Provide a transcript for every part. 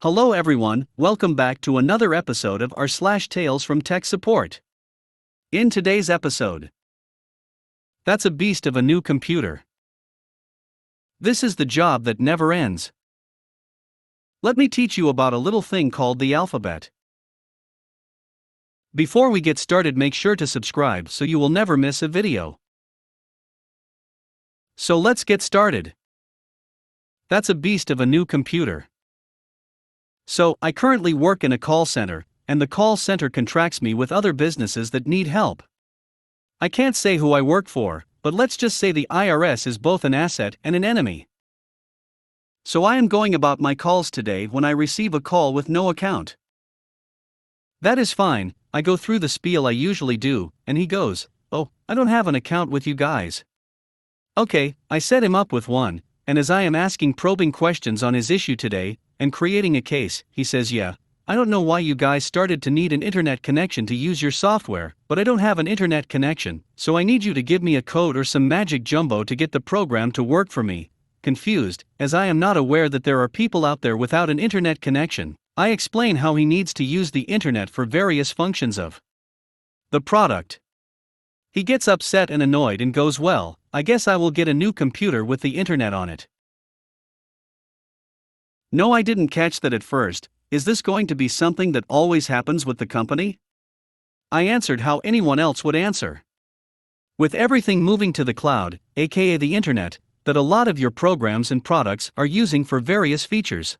Hello everyone, welcome back to another episode of r/slash Tales from Tech Support. In today's episode, that's a beast of a new computer. This is the job that never ends. Let me teach you about a little thing called the alphabet. Before we get started, make sure to subscribe so you will never miss a video. So let's get started. That's a beast of a new computer. So, I currently work in a call center, and the call center contracts me with other businesses that need help. I can't say who I work for, but let's just say the IRS is both an asset and an enemy. So I am going about my calls today when I receive a call with no account. That is fine, I go through the spiel I usually do, and he goes, "Oh, I don't have an account with you guys." Okay, I set him up with one, and as I am asking probing questions on his issue today, and creating a case, he says, "Yeah, I don't know why you guys started to need an internet connection to use your software, but I don't have an internet connection, so I need you to give me a code or some magic jumbo to get the program to work for me." Confused, as I am not aware that there are people out there without an internet connection, I explain how he needs to use the internet for various functions of the product. He gets upset and annoyed and goes, "Well, I guess I will get a new computer with the internet on it." No, I didn't catch that at first. Is this going to be something that always happens with the company? I answered how anyone else would answer. With everything moving to the cloud, aka the internet, that a lot of your programs and products are using for various features.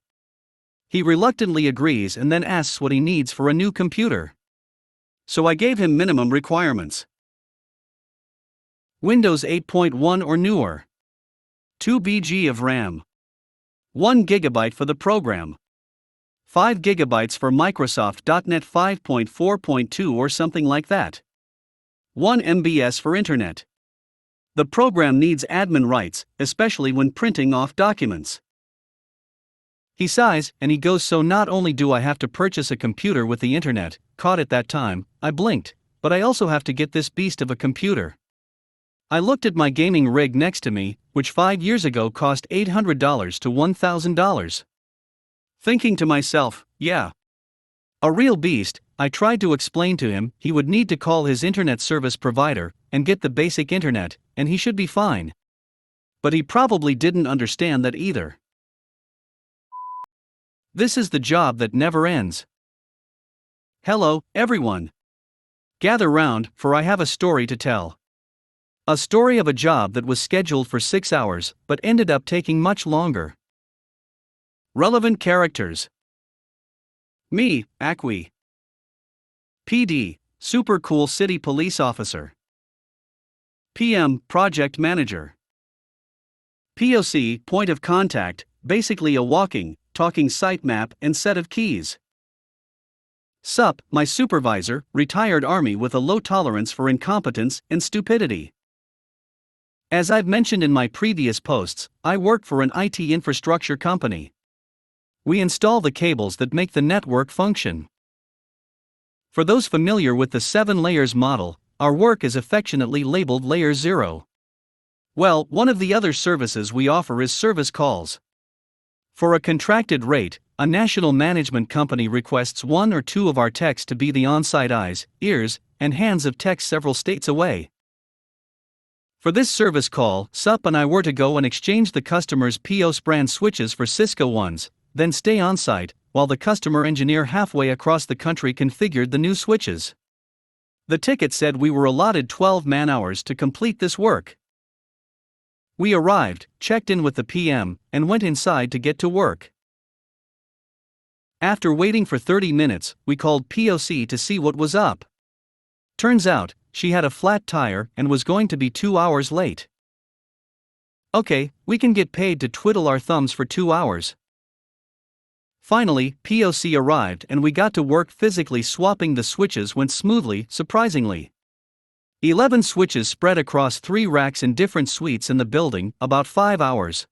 He reluctantly agrees and then asks what he needs for a new computer. So I gave him minimum requirements. Windows 8.1 or newer. 2 BG of RAM. 1 GB for the program. 5 GB for Microsoft.NET 5.4.2 or something like that. 1 MBs for Internet. The program needs admin rights, especially when printing off documents. He sighs, and he goes, "So not only do I have to purchase a computer with the internet," caught at that time, I blinked, "but I also have to get this beast of a computer." I looked at my gaming rig next to me, which 5 years ago cost $800 to $1,000. Thinking to myself, yeah, a real beast. I tried to explain to him he would need to call his internet service provider and get the basic internet, and he should be fine. But he probably didn't understand that either. This is the job that never ends. Hello, everyone. Gather round, for I have a story to tell. A story of a job that was scheduled for 6 hours, but ended up taking much longer. Relevant characters. Me, Acqui. PD, super cool city police officer. PM, project manager. POC, point of contact, basically a walking, talking sitemap and set of keys. SUP, my supervisor, retired Army with a low tolerance for incompetence and stupidity. As I've mentioned in my previous posts, I work for an IT infrastructure company. We install the cables that make the network function. For those familiar with the 7 layers model, our work is affectionately labeled Layer 0. Well, one of the other services we offer is service calls. For a contracted rate, a national management company requests 1 or 2 of our techs to be the on-site eyes, ears, and hands of techs several states away. For this service call, SUP and I were to go and exchange the customer's POS brand switches for Cisco ones, then stay on site, while the customer engineer halfway across the country configured the new switches. The ticket said we were allotted 12 man-hours to complete this work. We arrived, checked in with the PM, and went inside to get to work. After waiting for 30 minutes, we called POC to see what was up. Turns out, she had a flat tire and was going to be 2 hours late. Okay, we can get paid to twiddle our thumbs for 2 hours. Finally, POC arrived and we got to work. Physically swapping the switches went smoothly, surprisingly. 11 switches spread across 3 racks in different suites in the building, about 5 hours.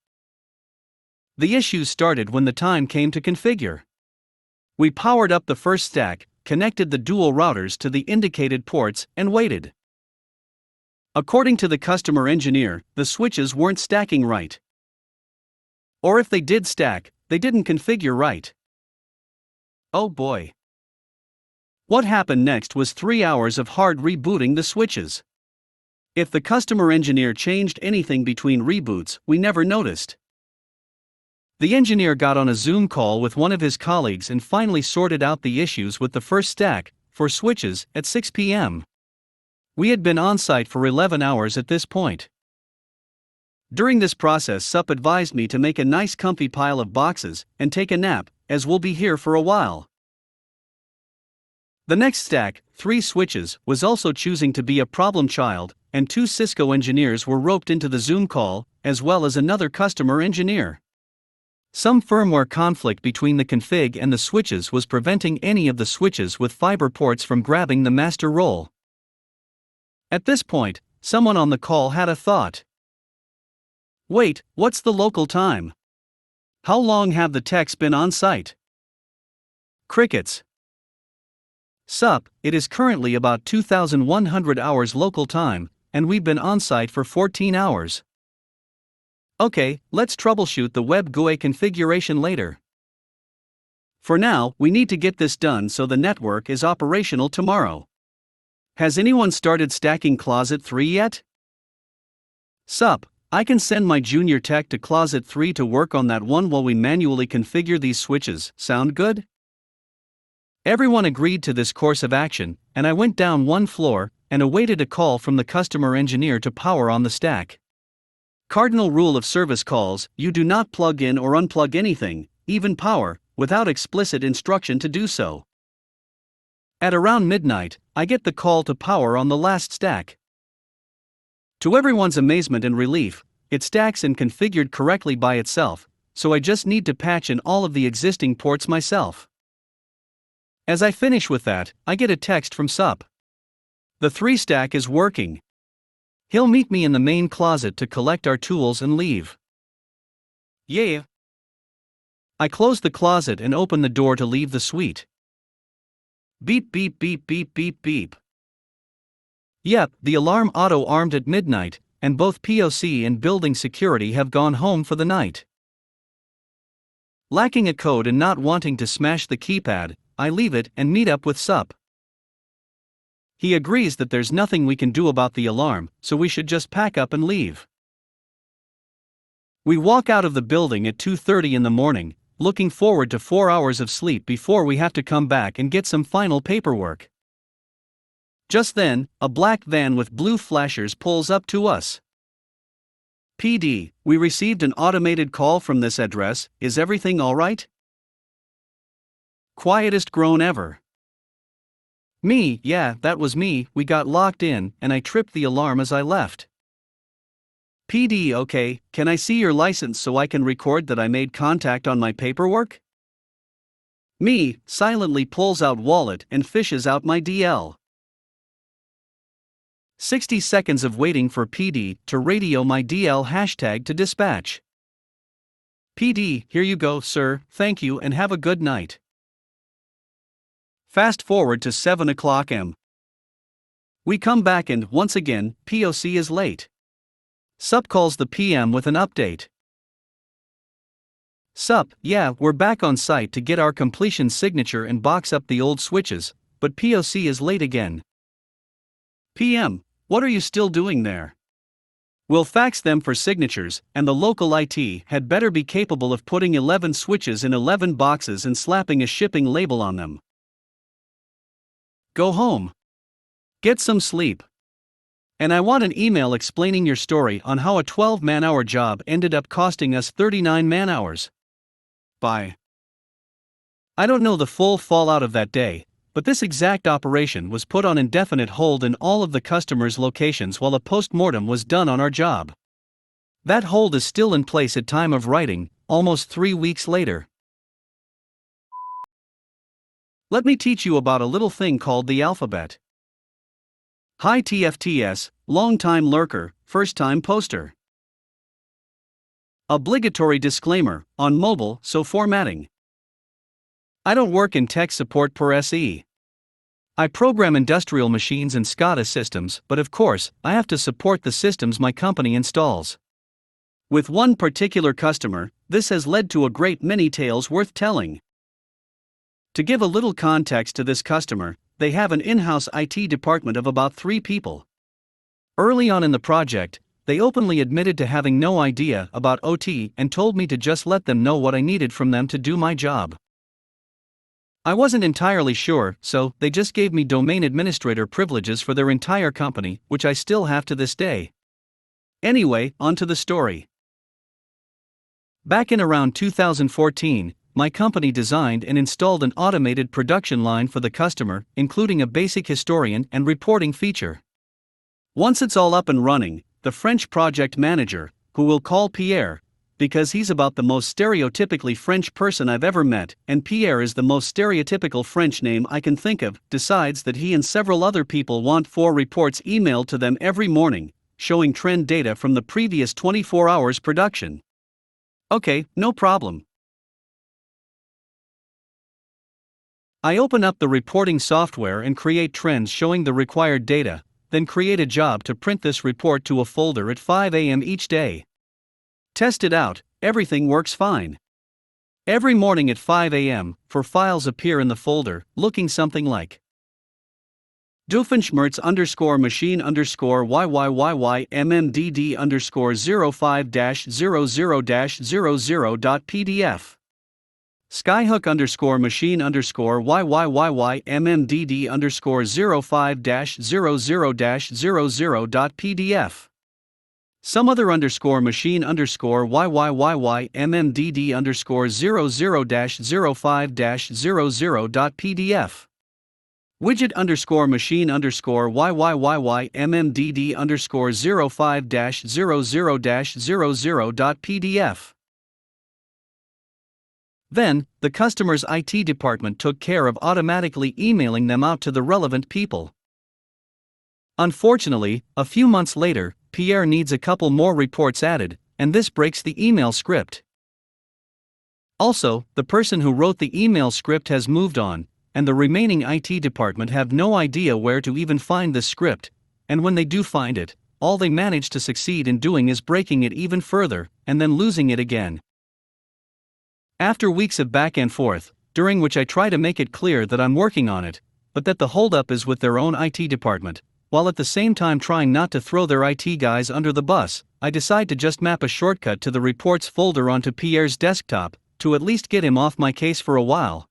The issues started when the time came to configure. We powered up the first stack, connected the dual routers to the indicated ports, and waited. According to the customer engineer, the switches weren't stacking right. Or if they did stack, they didn't configure right. Oh boy. What happened next was 3 hours of hard rebooting the switches. If the customer engineer changed anything between reboots, we never noticed. The engineer got on a Zoom call with one of his colleagues and finally sorted out the issues with the first stack, for switches, at 6 p.m. We had been on site for 11 hours at this point. During this process, SUP advised me to make a nice comfy pile of boxes and take a nap, as we'll be here for a while. The next stack, 3 switches, was also choosing to be a problem child, and 2 Cisco engineers were roped into the Zoom call, as well as another customer engineer. Some firmware conflict between the config and the switches was preventing any of the switches with fiber ports from grabbing the master role. At this point, someone on the call had a thought. Wait, what's the local time? How long have the techs been on site? Crickets. SUP, it is currently about 2,100 hours local time, and we've been on site for 14 hours. Okay, let's troubleshoot the web GUI configuration later. For now, we need to get this done so the network is operational tomorrow. Has anyone started stacking Closet 3 yet? SUP, I can send my junior tech to Closet 3 to work on that one while we manually configure these switches. Sound good? Everyone agreed to this course of action, and I went down one floor and awaited a call from the customer engineer to power on the stack. Cardinal rule of service calls: you do not plug in or unplug anything, even power, without explicit instruction to do so. At around midnight, I get the call to power on the last stack. To everyone's amazement and relief, it stacks and configured correctly by itself, so I just need to patch in all of the existing ports myself. As I finish with that, I get a text from SUP. The 3 stack is working. He'll meet me in the main closet to collect our tools and leave. Yeah. I close the closet and open the door to leave the suite. Beep beep beep beep beep beep. Yep, the alarm auto-armed at midnight, and both POC and building security have gone home for the night. Lacking a code and not wanting to smash the keypad, I leave it and meet up with SUP. He agrees that there's nothing we can do about the alarm, so we should just pack up and leave. We walk out of the building at 2:30 in the morning, looking forward to 4 hours of sleep before we have to come back and get some final paperwork. Just then, a black van with blue flashers pulls up to us. PD, we received an automated call from this address. Is everything alright? Quietest groan ever. Me, yeah, that was me. We got locked in, and I tripped the alarm as I left. PD, okay, can I see your license so I can record that I made contact on my paperwork? Me, silently pulls out wallet and fishes out my DL. 60 seconds of waiting for PD to radio my DL hashtag to dispatch. PD, here you go, sir, thank you and have a good night. Fast forward to 7 o'clock m. We come back and, once again, POC is late. SUP calls the PM with an update. SUP, yeah, we're back on site to get our completion signature and box up the old switches, but POC is late again. PM, what are you still doing there? We'll fax them for signatures, and the local IT had better be capable of putting 11 switches in 11 boxes and slapping a shipping label on them. Go home. Get some sleep. And I want an email explaining your story on how a 12 man-hour job ended up costing us 39 man-hours. Bye. I don't know the full fallout of that day, but this exact operation was put on indefinite hold in all of the customers' locations while a post-mortem was done on our job. That hold is still in place at time of writing, almost 3 weeks later. Let me teach you about a little thing called the alphabet. Hi TFTS, long-time lurker, first-time poster. Obligatory disclaimer, on mobile, so formatting. I don't work in tech support per SE. I program industrial machines and SCADA systems, but of course, I have to support the systems my company installs. With one particular customer, this has led to a great many tales worth telling. To give a little context to this customer, they have an in-house IT department of about 3 people. Early on in the project, they openly admitted to having no idea about OT and told me to just let them know what I needed from them to do my job. I wasn't entirely sure, so they just gave me domain administrator privileges for their entire company, which I still have to this day. Anyway, on to the story. Back in around 2014, my company designed and installed an automated production line for the customer, including a basic historian and reporting feature. Once it's all up and running, the French project manager, who we'll call Pierre, because he's about the most stereotypically French person I've ever met, and Pierre is the most stereotypical French name I can think of, decides that he and several other people want 4 reports emailed to them every morning, showing trend data from the previous 24 hours production. Okay, no problem. I open up the reporting software and create trends showing the required data, then create a job to print this report to a folder at 5 a.m. each day. Test it out, everything works fine. Every morning at 5 a.m., 4 files appear in the folder, looking something like Doofenshmirtz _machine _YYYY MMDD _05-00-00.pdf. Skyhook machine YYYY MMDD _05-00-00.pdf. Some other machine YYYY MMDD _00-05-00.pdf. Widget machine YYYY MMDD _05-00-00.pdf. Then, the customer's IT department took care of automatically emailing them out to the relevant people. Unfortunately, a few months later, Pierre needs a couple more reports added, and this breaks the email script. Also, the person who wrote the email script has moved on, and the remaining IT department have no idea where to even find this script, and when they do find it, all they manage to succeed in doing is breaking it even further, and then losing it again. After weeks of back and forth, during which I try to make it clear that I'm working on it, but that the holdup is with their own IT department, while at the same time trying not to throw their IT guys under the bus, I decide to just map a shortcut to the reports folder onto Pierre's desktop, to at least get him off my case for a while.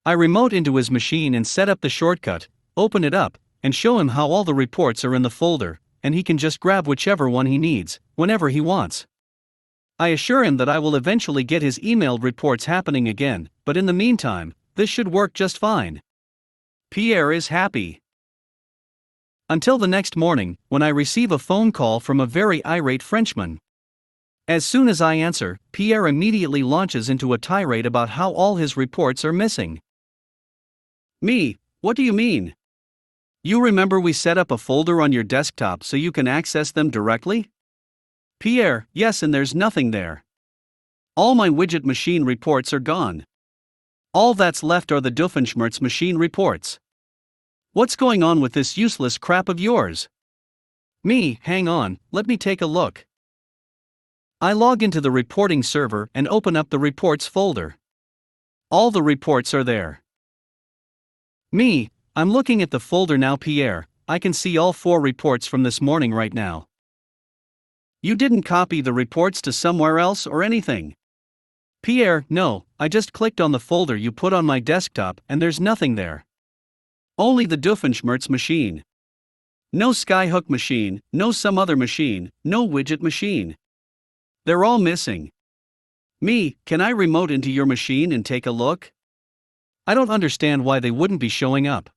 I remote into his machine and set up the shortcut, open it up, and show him how all the reports are in the folder, and he can just grab whichever one he needs, whenever he wants. I assure him that I will eventually get his emailed reports happening again, but in the meantime, this should work just fine. Pierre is happy. Until the next morning, when I receive a phone call from a very irate Frenchman. As soon as I answer, Pierre immediately launches into a tirade about how all his reports are missing. Me, what do you mean? You remember we set up a folder on your desktop so you can access them directly? Pierre, yes, and there's nothing there. All my widget machine reports are gone. All that's left are the Doofenshmirtz machine reports. What's going on with this useless crap of yours? Me, hang on, let me take a look. I log into the reporting server and open up the reports folder. All the reports are there. Me, I'm looking at the folder now. Pierre, I can see all 4 reports from this morning right now. You didn't copy the reports to somewhere else or anything? Pierre, no, I just clicked on the folder you put on my desktop and there's nothing there. Only the Doofenshmirtz machine. No Skyhook machine, no some other machine, no widget machine. They're all missing. Me, can I remote into your machine and take a look? I don't understand why they wouldn't be showing up.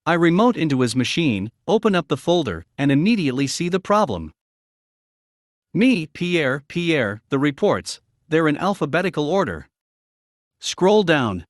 I remote into his machine, open up the folder, and immediately see the problem. Me, Pierre, the reports, they're in alphabetical order. Scroll down.